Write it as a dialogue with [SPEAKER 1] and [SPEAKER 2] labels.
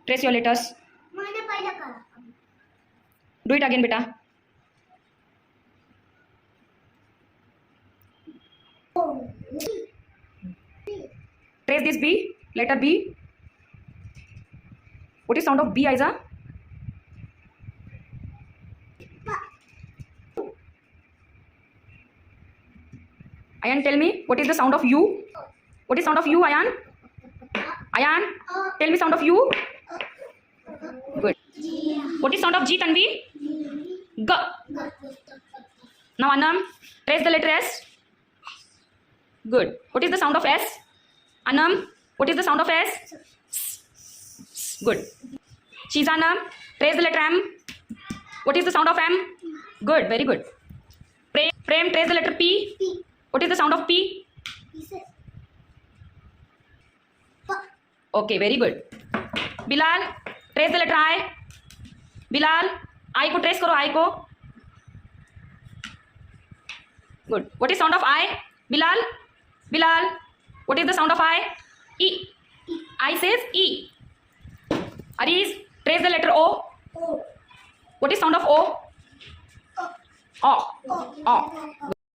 [SPEAKER 1] Trace your letters. Do it again, beta. Trace this B, letter B. What is sound of B, Aiza? Ayan, tell me, what is the sound of U? What is sound of U, Ayan? Ayan, tell me sound of U. Good. What is sound of G, Tanvi? G. Now, Anam, trace the letter S. Good. What is the sound of S? Anam, what is the sound of S? Good. Shizanam, trace the letter M. What is the sound of M? Good, very good. Prem, trace the letter P. What is the sound of P? Okay, very good. Bilal, trace the letter I. Bilal, I को trace करो, I को. Good. What is sound of I? Bilal, Bilal, what is the sound of I? E. I says E. Aris, trace the letter O. What is sound of O? O. O.